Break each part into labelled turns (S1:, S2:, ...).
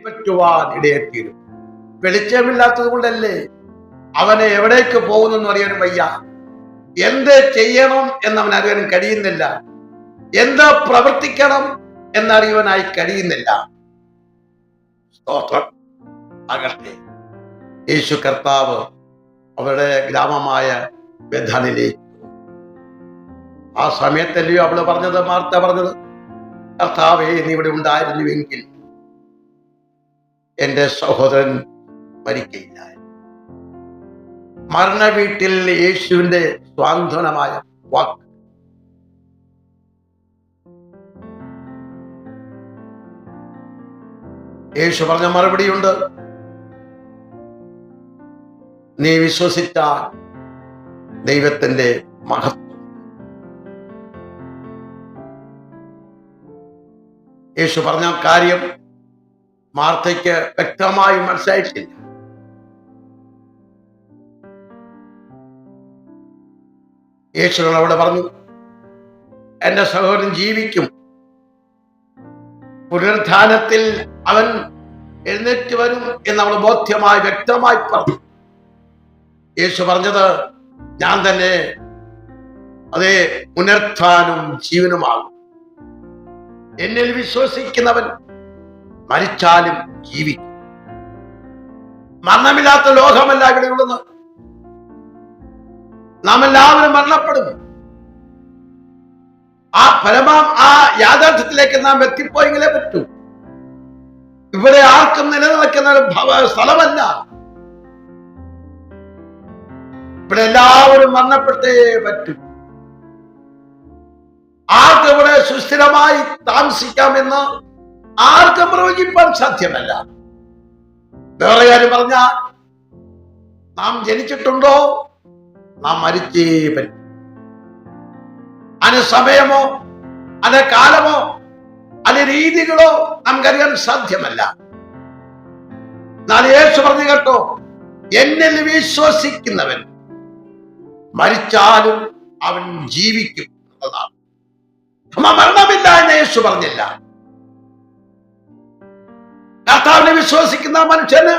S1: പറ്റുവാൻ ഇടയെത്തിയിരുന്നു. വെളിച്ചമില്ലാത്തത് കൊണ്ടല്ലേ അവനെ എവിടേക്ക് പോകുന്നെന്ന് അറിയാനും വയ്യ, എന്ത് ചെയ്യണം എന്നവൻ അറിയാനും കഴിയുന്നില്ല, എന്ത് പ്രവർത്തിക്കണം എന്നറിയുവാനായി കഴിയുന്നില്ല. സ്തോത്രം ആകട്ടെ. യേശു കർത്താവ് അവരുടെ ഗ്രാമമായ ബേഥാനിലേക്ക്. ആ സമയത്തല്ലയോ അവള് പറഞ്ഞത്, മാർത്ത പറഞ്ഞത്, കർത്താവേ നീ ഇവിടെ ഉണ്ടായിരുന്നുവെങ്കിൽ എന്റെ സഹോദരൻ മരിക്കയില്ല. മരണ വീട്ടിൽ യേശുവിന്റെ സ്വാന്തനമായ വാക്ക്. യേശു പറഞ്ഞ മറുപടിയുണ്ട്, നീ വിശ്വസിച്ചാൽ ദൈവത്തിന്റെ മഹത്വം. യേശു പറഞ്ഞ കാര്യം മാർത്തയ്ക്ക് വ്യക്തമായി മനസ്സിലായിട്ടില്ല. യേശു അവിടെ പറഞ്ഞു, എന്റെ സഹോദരൻ ജീവിക്കും, പുനരുത്ഥാനത്തിൽ അവൻ എഴുന്നേറ്റ് വരും എന്ന് അവൾ ബോധ്യമായി വ്യക്തമായി പറഞ്ഞു. യേശു പറഞ്ഞത്, ഞാൻ തന്നെ അതേ പുനരുത്ഥാനവും ജീവനുമാകും. എന്നിൽ വിശ്വസിക്കുന്നവൻ മരിച്ചാലും ജീവിക്കും. മരണമില്ലാത്ത ലോകമല്ല ഇവിടെ ഉള്ളത്. നാം എല്ലാവരും മരണപ്പെടും. ആ യാഥാർത്ഥ്യത്തിലേക്ക് നാം എത്തിപ്പോയെങ്കിലേ പറ്റൂ. ഇവിടെ ആർക്കും നിലനിൽക്കുന്ന ഒരു സ്ഥലമല്ല. ഇവിടെ എല്ലാവരും മരണപ്പെട്ടേ പറ്റൂ. ആർക്കും ഇവിടെ സുസ്ഥിരമായി താമസിക്കാമെന്ന് ആർക്കും പ്രവചിപ്പാൻ സാധ്യമല്ല. വേറെ കാര്യം പറഞ്ഞാൽ, നാം ജനിച്ചിട്ടുണ്ടോ, നാം മരിച്ചേ പറ്റും. അതിന് സമയമോ അതിന് കാലമോ അതിന് രീതികളോ നമുക്കറിയാൻ സാധ്യമല്ല. എന്നാൽ യേശു പറഞ്ഞു കേട്ടോ, എന്നിൽ വിശ്വസിക്കുന്നവൻ മരിച്ചാലും അവൻ ജീവിക്കും എന്നതാണ്. മരണമില്ല എന്ന് യേശു പറഞ്ഞില്ല. കർത്താവിനെ വിശ്വസിക്കുന്ന മനുഷ്യന്,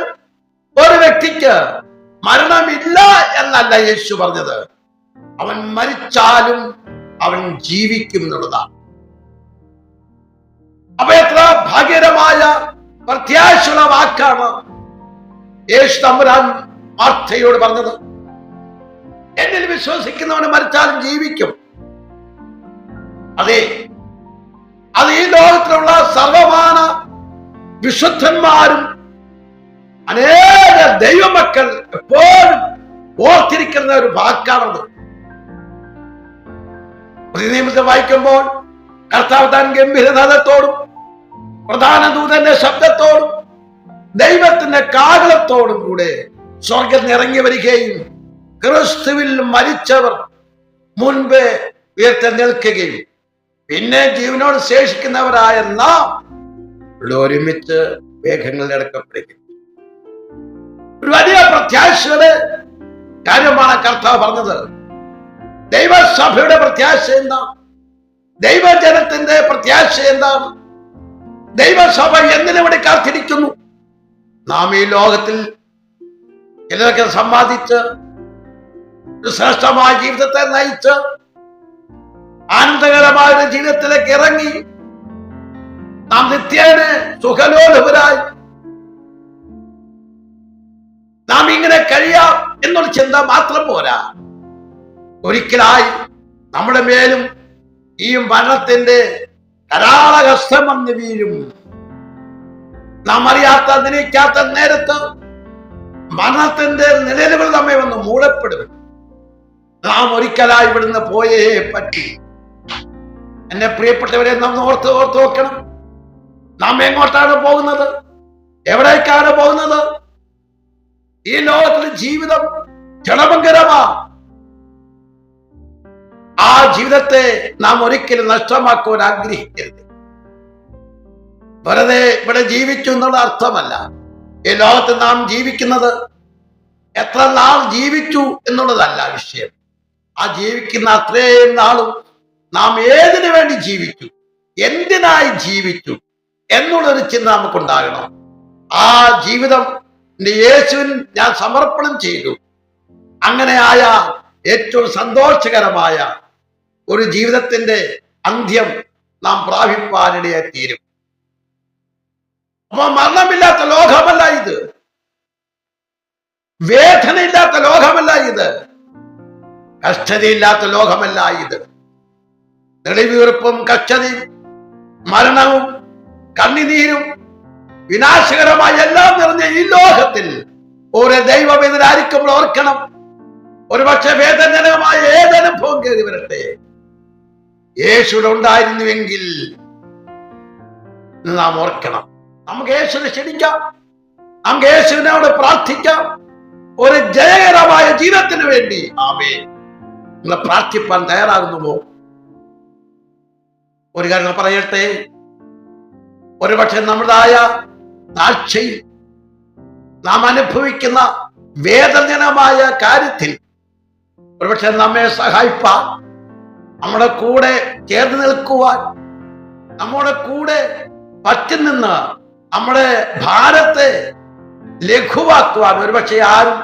S1: ഒരു വ്യക്തിക്ക് മരണമില്ല എന്നല്ല യേശു പറഞ്ഞത്, അവൻ മരിച്ചാലും അവൻ ജീവിക്കും എന്നുള്ളതാണ്. അപ്പൊ എത്ര ഭാഗ്യകരമായ പ്രത്യാശയുള്ള വാക്കാണ് യേശു തമ്പുരാൻ മാർത്തയോട് പറഞ്ഞത്. എന്നിൽ വിശ്വസിക്കുന്നവന് മരിച്ചാലും ജീവിക്കും. അതെ, അത് ഈ ലോകത്തിലുള്ള സർവമാന വിശുദ്ധന്മാരും അനേക ദൈവമക്കൾ എപ്പോഴും ഓർത്തിരിക്കുന്ന ഒരു വാക്കാണത്. പ്രതിനിയമത്തെ വായിക്കുമ്പോൾ കർത്താവ് താൻ ഗംഭീരനാദത്തോടും പ്രധാന ദൂതന്റെ ശബ്ദത്തോടും ദൈവത്തിന്റെ കാഹളത്തോടും കൂടെ സ്വർഗം ഇറങ്ങി വരികയും ക്രിസ്തുവിൽ മരിച്ചവർ മുൻപേ ഉയർത്തെഴുന്നേൽക്കുകയും പിന്നെ ജീവനോട് ശേഷിക്കുന്നവരായ നാം ഒരുമിച്ച് മേഘങ്ങളിൽ അടക്കപ്പെടുകയും. ഒരു വലിയ പ്രത്യാശയുടെ കാര്യമാണ് കർത്താവ് പറഞ്ഞത്. ദൈവസഭയുടെ പ്രത്യാശ എന്താണ്? ദൈവജനത്തിന്റെ പ്രത്യാശ എന്താണ്? ദൈവസഭ എന്തിനു വേണ്ടി കാത്തിരിക്കുന്നു? നാം ഈ ലോകത്തിൽ ചിലരൊക്കെ സമ്പാദിച്ച് ഒരു ശ്രേഷ്ഠമായ ജീവിതത്തെ നയിച്ച് ആനന്ദകരമായ ഒരു ജീവിതത്തിലേക്ക് ഇറങ്ങി നാം നിത്യേന സുഖലോലുപരായി നാം ഇങ്ങനെ കഴിയാം എന്നുള്ള ചിന്ത മാത്രം പോരാ. ഒരിക്കലായി നമ്മുടെ മേലും ഈ മരണത്തിന്റെ കരാളഹസ്തം വന്ന് വീഴും. നാം അറിയാത്ത നിനയ്ക്കാത്ത നേരത്ത് മരണത്തിന്റെ നിഴലുകൾ നമ്മെ വന്ന് മൂടപ്പെടും. നാം ഒരിക്കലായി ഇവിടുന്ന് പോയേ പറ്റി. എന്നെ പ്രിയപ്പെട്ടവരെ, നാം ഓർത്ത് നോക്കണം. നാം എങ്ങോട്ടാണ് പോകുന്നത്? എവിടേക്കാണ് പോകുന്നത്? ഈ ലോകത്തിലെ ജീവിതം ക്ഷണഭങ്കരമാ. ആ ജീവിതത്തെ നാം ഒരിക്കലും നഷ്ടമാക്കുവാൻ ആഗ്രഹിക്കരുത്. വെറുതെ ഇവിടെ ജീവിച്ചു എന്നുള്ള അർത്ഥമല്ല. ഈ ലോകത്ത് നാം ജീവിക്കുന്നത് എത്ര നാൾ ജീവിച്ചു എന്നുള്ളതല്ല വിഷയം. ആ ജീവിക്കുന്ന അത്രയും നാളും നാം ഏതിനു വേണ്ടി ജീവിച്ചു, എന്തിനായി ജീവിച്ചു എന്നുള്ളൊരു ചിന്ത നമുക്കുണ്ടാകണം. ആ ജീവിതം യേശുവിൻ ഞാൻ സമർപ്പണം ചെയ്തു. അങ്ങനെയായ ഏറ്റവും സന്തോഷകരമായ ഒരു ജീവിതത്തിന്റെ അന്ത്യം നാം പ്രാപിപ്പാനിടയായി തീരും. അപ്പൊ മരണമില്ലാത്ത ലോകമല്ല ഇത്, വേദനയില്ലാത്ത ലോകമല്ല ഇത്, കഷ്ടതയില്ലാത്ത ലോകമല്ല ഇത്. നെടുവീർപ്പും കഷ്ടതയും മരണവും കണ്ണുനീരും വിനാശകരമായ എല്ലാം നിറഞ്ഞ ഈ ലോകത്തിൽ ഒരു ദൈവം ഇതിനായിരിക്കുമ്പോൾ ഓർക്കണം, ഒരുപക്ഷെ വേദനജനകമായ ഏതനുഭവം കയറി വരട്ടെ, യേശുവിടെ ഉണ്ടായിരുന്നുവെങ്കിൽ നാം ഓർക്കണം. നമുക്ക് യേശുവിനെ ക്ഷണിക്കാം, നമുക്ക് യേശുവിനോട് പ്രാർത്ഥിക്കാം ഒരു ജയകരമായ ജീവിതത്തിന് വേണ്ടി. ആമേൻ. നിങ്ങൾ പ്രാർത്ഥിപ്പാൻ തയ്യാറാകുന്നുവോ? ഒരു കാര്യം പറയട്ടെ, ഒരുപക്ഷെ നമ്മുടേതായ താഴ്ചയിൽ നാം അനുഭവിക്കുന്ന വേദനജനമായ കാര്യത്തിൽ ഒരുപക്ഷെ നമ്മെ സഹായിപ്പാൻ, നമ്മുടെ കൂടെ ചേർന്ന് നിൽക്കുവാൻ, നമ്മുടെ കൂടെ പറ്റുനിന്ന് നമ്മുടെ ഭാരത്തെ ലഘുവാക്കുവാൻ ഒരുപക്ഷെ ആരും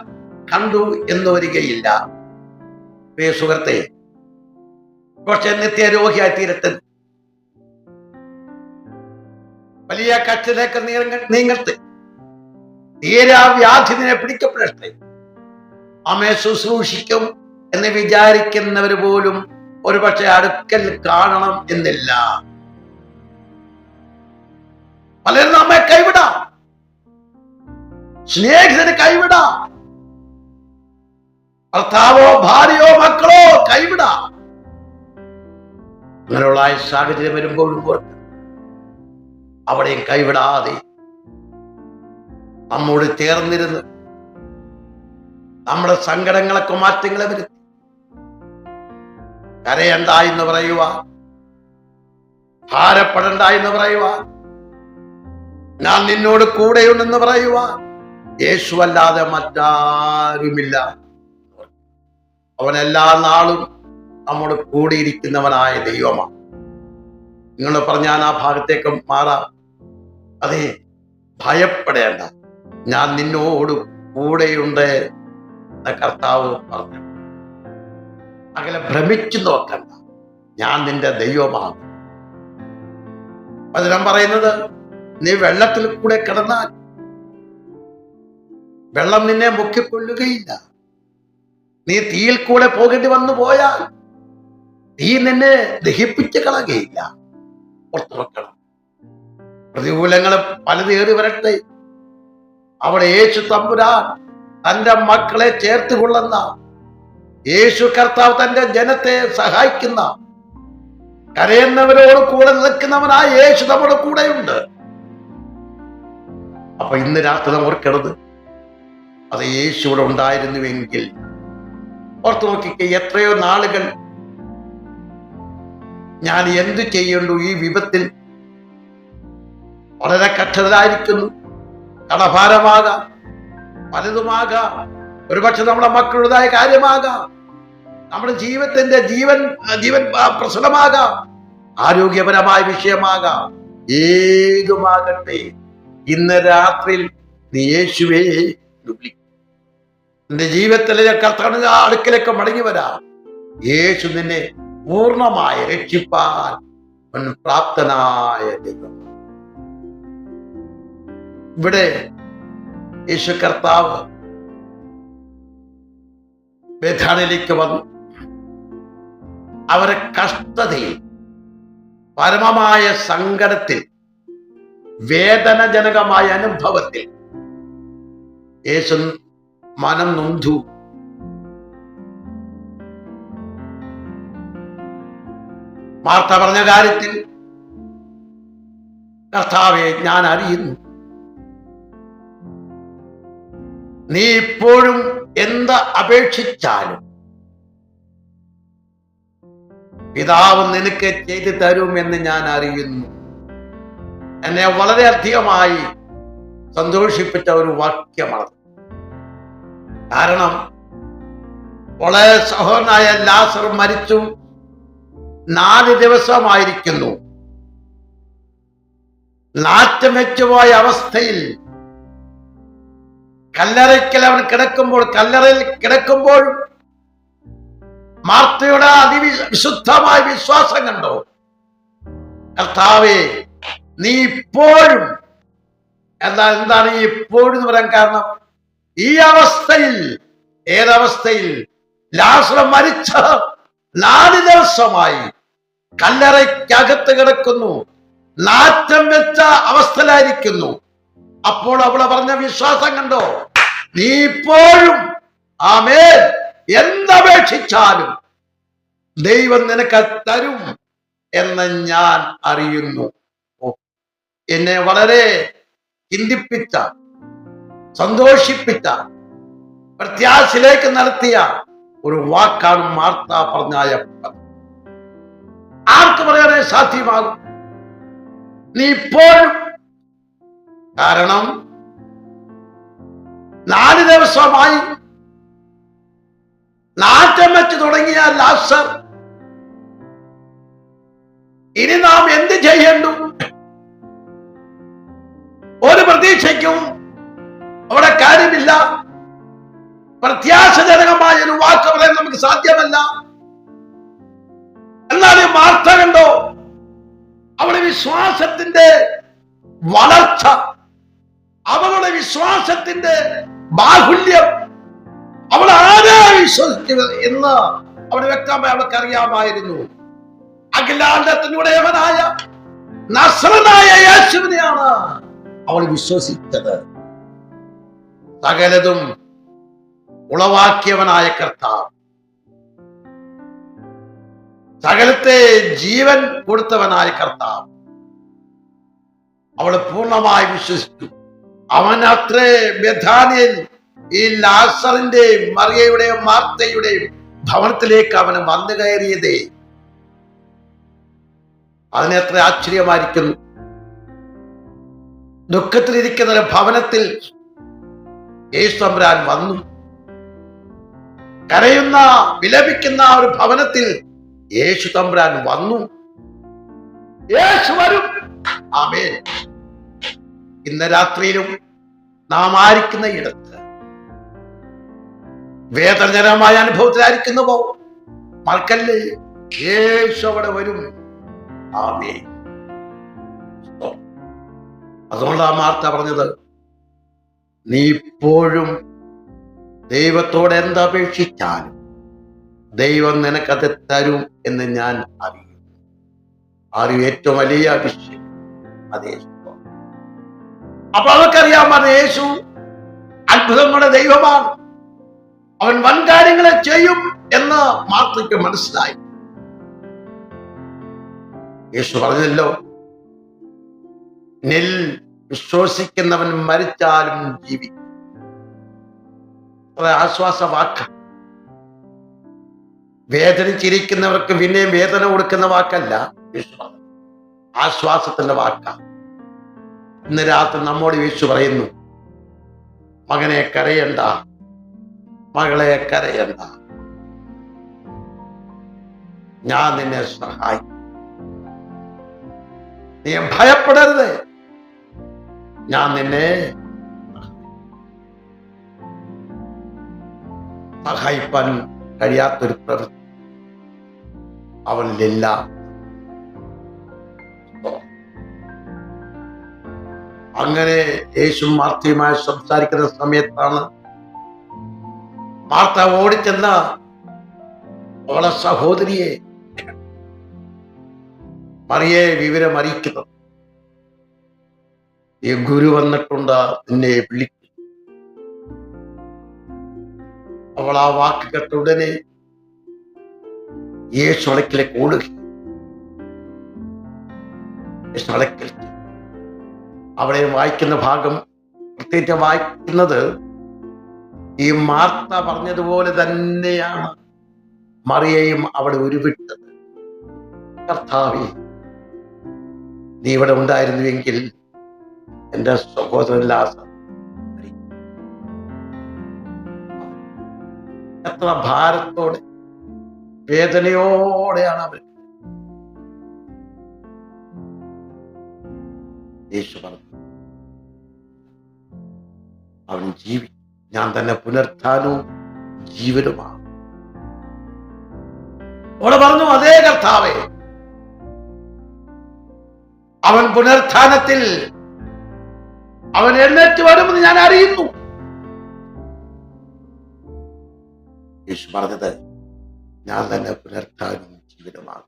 S1: കണ്ടു എന്ന് വരികയില്ല. സുഹൃത്തെ, പക്ഷെ നിത്യരോഗിയായി തീരത്തിൽ വലിയ കച്ചിലേക്ക് നീങ്ങട്ടെ, തീരാ വ്യാധി നിന്നെ പിടിക്കപ്പെടട്ടെ. അമ്മയെ ശുശ്രൂഷിക്കും എന്ന് വിചാരിക്കുന്നവര് പോലും ഒരുപക്ഷെ അടുക്കൽ കാണണം എന്നില്ല. പലരും നമ്മെ കൈവിടാം, സ്നേഹിതന് കൈവിടാം, ഭർത്താവോ ഭാര്യയോ മക്കളോ കൈവിടാം. അങ്ങനെയുള്ള സാഹചര്യം വരുമ്പോഴും അവിടെയും കൈവിടാതെ നമ്മോട് ചേർന്നിരുന്ന് നമ്മുടെ സങ്കടങ്ങളൊക്കെ മാറ്റങ്ങളെ വരുത്തി കരയണ്ട എന്ന് പറയുവാൻ, ഭാരപ്പെടണ്ട എന്ന് പറയുവാൻ, ഞാൻ നിന്നോട് കൂടെയുണ്ടെന്ന് പറയുവാൻ യേശുവല്ലാതെ മറ്റാരുമില്ല. അവൻ എല്ലാ നാളും നമ്മോട് കൂടിയിരിക്കുന്നവനായ ദൈവമാണ്. നിങ്ങൾ പറഞ്ഞാൽ ആ ഭാഗത്തേക്ക് മാറാം. അതെ, ഭയപ്പെടേണ്ട, ഞാൻ നിന്നോട് കൂടെയുണ്ട് എന്ന് കർത്താവ് പറഞ്ഞു. അങ്ങനെ ഭ്രമിച്ചു നോക്കണ്ട, ഞാൻ നിന്റെ ദൈവമാണ്. അതിനാൻ പറയുന്നത്, നീ വെള്ളത്തിൽ കൂടെ കിടന്നാൽ വെള്ളം നിന്നെ മുക്കിക്കൊള്ളുകയില്ല. നീ തീയിൽ കൂടെ പോകേണ്ടി വന്നു പോയാൽ തീ നിന്നെ ദഹിപ്പിച്ച് കളയുകയില്ല. ഓർത്തു വെക്കണം, പ്രതികൂലങ്ങൾ പലതേറി വരട്ടെ, അവിടെ യേശു തമ്പുരാൻ തന്റെ മക്കളെ ചേർത്ത് കൊള്ളുന്ന, യേശു കർത്താവ് തന്റെ ജനത്തെ സഹായിക്കുന്ന, കരയുന്നവരോട് കൂടെ നിൽക്കുന്നവനായ യേശു നമ്മുടെ കൂടെയുണ്ട്. അപ്പൊ ഇന്ന് രാത്രി നാം ഓർക്കരുത്, അത് യേശു ഇവിടെ ഉണ്ടായിരുന്നുവെങ്കിൽ. ഓർത്തു നോക്കിക്കേ, എത്രയോ നാളുകൾ ഞാൻ എന്തു ചെയ്യേണ്ടു ഈ വിപത്തിൽ, വളരെ കഷ്ടതരായിരിക്കുന്നു, കടഭാരമാകാം, പലതുമാകാം, ഒരുപക്ഷെ നമ്മുടെ മക്കളുടേതായ കാര്യമാകാം, നമ്മുടെ ജീവിതത്തിന്റെ ജീവൻ പ്രശ്നമാകാം, ആരോഗ്യപരമായ വിഷയമാകാം, ഏതുമാകട്ടെ, ഇന്ന് രാത്രിയിൽ നീ യേശുവേ നിന്റെ ജീവിതത്തിലെ കർത്താവിന്റെ അടുക്കലേക്ക് മടങ്ങി വരാം. യേശു നിന്നെ പൂർണ്ണമായി രക്ഷിപ്പാൻ പ്രാപ്തനായ ദൈവം. ഇവിടെ യേശു കർത്താവ് ബേഥാനിലേക്ക് വന്നു. അവരെ കഷ്ടതയിൽ, പരമമായ സങ്കടത്തിൽ, വേദനജനകമായ അനുഭവത്തിൽ യേശു മനം നൊന്തു. മാർത്ത പറഞ്ഞ കാര്യത്തിൽ, കർത്താവെ ഞാൻ അറിയുന്നു, നീ ഇപ്പോഴും എന്ത് അപേക്ഷിച്ചാലും പിതാവ് നിനക്ക് ചെയ്തു തരുമെന്ന് ഞാൻ അറിയുന്നു. എന്നെ വളരെയധികമായി സന്തോഷിപ്പിച്ച ഒരു വാക്യമാണ്. കാരണം വളരെ സഹോദരനായ ലാസർ മരിച്ചു 4 ദിവസമായിരിക്കുന്നു. നാറ്റം വെച്ചുപോയ അവസ്ഥയിൽ കല്ലറയ്ക്കൽ അവൻ കിടക്കുമ്പോൾ, കല്ലറയിൽ കിടക്കുമ്പോൾ മാർത്തയുടെ വിശുദ്ധമായ വിശ്വാസം കണ്ടോ? കർത്താവേ, നീ ഇപ്പോഴും എന്താണ് ഈ ഇപ്പോഴും എന്ന് പറയാൻ കാരണം? ഈ അവസ്ഥയിൽ, ഏതവസ്ഥയിൽ? ലാസർ മരിച്ച 4 ദിവസമായി കല്ലറയ്ക്കകത്ത് കിടക്കുന്നു, നാറ്റം വെച്ച അവസ്ഥയിലായിരിക്കുന്നു. അപ്പോൾ അവള് പറഞ്ഞ വിശ്വാസം കണ്ടോ? നീ ഇപ്പോഴും ആമേൻ എന്തപേക്ഷിച്ചാലും ദൈവം നിനക്ക് തരും എന്ന് ഞാൻ അറിയുന്നു. എന്നെ വളരെ ചിന്തിപ്പിച്ച, സന്തോഷിപ്പിച്ച, പ്രത്യാശയിലേക്ക് നടത്തിയ ഒരു വാക്കാണ് മാർത്ത പറഞ്ഞായ. ആർക്ക് പറയാനേ സാധ്യമാകും? നീ ഇപ്പോഴും. കാരണം 4 ദിവസമായി നാറ്റം വെച്ച് തുടങ്ങിയ ലാസർ ഇനി നാം എന്ത് ചെയ്യേണ്ടു? ഒരു പ്രതീക്ഷയ്ക്കും അവിടെ കാര്യമില്ല. പ്രത്യാശജനകമായ ഒരു വാക്ക് പറയാൻ നമുക്ക് സാധ്യമല്ല. എന്നാൽ ഈ മാർത്ത കണ്ടോ? അവളുടെ വിശ്വാസത്തിന്റെ വളർച്ച, അവളുടെ വിശ്വാസത്തിന്റെ ബാഹുല്യം, അവൾ ആരാ വിശ്വസിക്കുന്നത് എന്ന് അവിടെ വ്യക്തമായി അവൾക്ക് അറിയാമായിരുന്നു. അഖിലാണ്ടത്തിനുടയവനായ നസ്രനായ യേശുവിനെയാണ് അവൾ വിശ്വസിച്ചത്. സകലതും ഉളവാക്കിയവനായ കർത്താവ്, സകലത്തെ ജീവൻ കൊടുത്തവനായ കർത്താവ് അവള് പൂർണ്ണമായി വിശ്വസിച്ചു. അവൻ അത്രേ ബെഥാനിയയിൽ ഈ ലാസറിന്റെയും മറിയയുടെയും മാർത്തയുടെയും ഭവനത്തിലേക്ക് അവന് വന്നു കയറിയതേ അതിനെത്ര ആശ്ചര്യമായിരിക്കുന്നു. ദുഃഖത്തിലിരിക്കുന്ന ഒരു ഭവനത്തിൽ യേശു തമ്പുരാൻ വന്നു. കരയുന്ന, വിലപിക്കുന്ന ഒരു ഭവനത്തിൽ യേശു തമ്പുരാൻ വന്നു. യേശു വരും. ആമേൻ. ഇന്ന് രാത്രിയിലും നാം ആയിരിക്കുന്ന ഇടത്ത് വേദനജനകമായ അനുഭവത്തിലായിരിക്കുന്നുവോ? മറക്കല്ലേ, യേശു അവിടെ വരും. ആമേൻ. അതുകൊണ്ടാണ് മാർത്ത പറഞ്ഞത്, നീ ഇപ്പോഴും ദൈവത്തോട് എന്തപേക്ഷിച്ചാലും ദൈവം നിനക്കത് തരും എന്ന് ഞാൻ അറിയും. ഏറ്റവും വലിയ വിഷയം അത് യേശു. അപ്പൊ അവർക്കറിയാം യേശു അത്ഭുതങ്ങളുടെ ദൈവമാണ്, അവൻ വൻകാര്യങ്ങളെ ചെയ്യും എന്ന് മാർത്തയ്ക്ക് മനസ്സിലായി. യേശു പറഞ്ഞല്ലോ, നിൽ വിശ്വസിക്കുന്നവൻ മരിച്ചാലും ജീവിക്കും. ആശ്വാസ വാക്ക. വേദനിച്ചിരിക്കുന്നവർക്ക് പിന്നെയും വേദന കൊടുക്കുന്ന വാക്കല്ല യേശു പറഞ്ഞു, ആശ്വാസത്തിന്റെ വാക്ക. ഇന്ന് രാത്രി നമ്മോട് യേശു പറയുന്നു, മകനെ കരയണ്ട, മകളെ കരയണ്ട, ഞാൻ നിന്നെ സഹായിക്കും. നീ ഭയപ്പെടരുത്, ഞാൻ നിന്നെ സഹായിപ്പാൻ കഴിയാത്തൊരു പ്രവൃത്തി അവനിലില്ല. അങ്ങനെ യേശു മാർത്തയുമായി സംസാരിക്കുന്ന സമയത്താണ് മാർത്ത ഓടിച്ചെന്ന അവളെ സഹോദരിയെ മറിയെ വിവരം അറിയിക്കുന്നത്. ഈ ഗുരു വന്നിട്ടുണ്ട്, നിന്നെ വിളിക്കും. അവൾ ആ വാക്ക് കേട്ട ഉടനെ യേശു അളക്കിലേക്ക് ഓടുകയും യേശു അളക്കിൽ അവിടെ വായിക്കുന്ന ഭാഗം പ്രത്യേകിച്ച് വായിക്കുന്നത് ഈ മാർത്ത പറഞ്ഞതുപോലെ തന്നെയാണ് മറിയയും അവിടെ ഉരുവിട്ടത്. കർത്താവേ, നീ ഇവിടെ ഉണ്ടായിരുന്നുവെങ്കിൽ എന്റെ സഹോദരൻ ലാസർ. എത്ര ഭാരത്തോടെ, വേദനയോടെയാണ് അവർ. യേശു പറഞ്ഞു, അവൻ ജീവിക്കും. ഞാൻ തന്നെ പുനരുത്ഥാനവും ജീവനുമാണ്. അവിടെ പറഞ്ഞു, അതേ കർത്താവേ, അവൻ പുനരുത്ഥാനത്തിൽ അവൻ എഴുന്നേറ്റ് വരുമെന്ന് ഞാൻ അറിയുന്നു. യേശു പറഞ്ഞത്, ഞാൻ തന്നെ പുനരുത്ഥാനവും ജീവനുമാണ്.